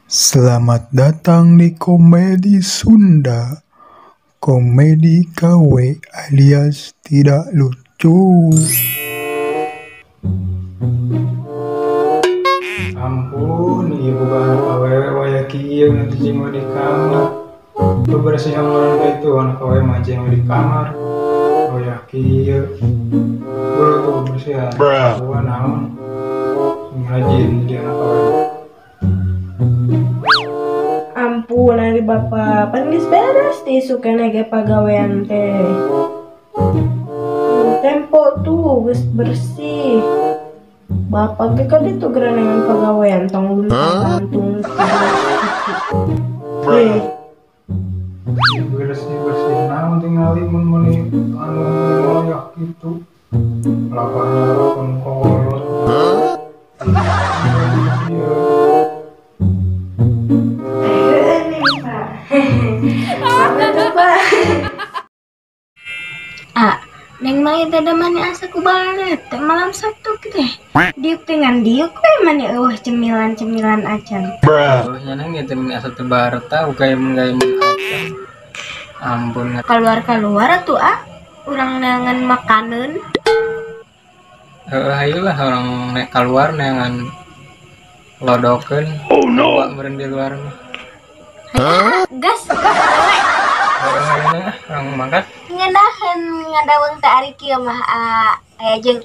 Selamat datang di Komedi Sunda. Komedi KW alias tidak lucu. Ampun, iya bukan anak awewe waya kieu nanti jeung di kamar. Tuh bersih yang orang itu anak awewe mah jeung di kamar. Waya kieu. Buru tuh bersihan. Gua naon? Rajin jadi anak awewe. Ampun, ari bapak, pan geus beres tisu keneh ge pagawean teh. Tempo tuh geus bersih. Bapak ge kan itu gerangan pagawean tong lulusan gantung. Bersih naon tinggali mun anu ngoyak gitu. Lapannya lapon kolot. Neng mai tada mani asa ku baret teh malam Sabtu teh. Diuk dengan diuk we mani cemilan-cemilan acan. Terusnya neng teh asa teu baret tau kayak acan. Ampun. Keluar tuh urang neangan makanan. Ayolah orang nek keluar neangan lodokeun. Oh no. Meureun di luar mah. Gas. Orang mangkat Ngedaheun ngadaweng teh ari kieu mah aya jeung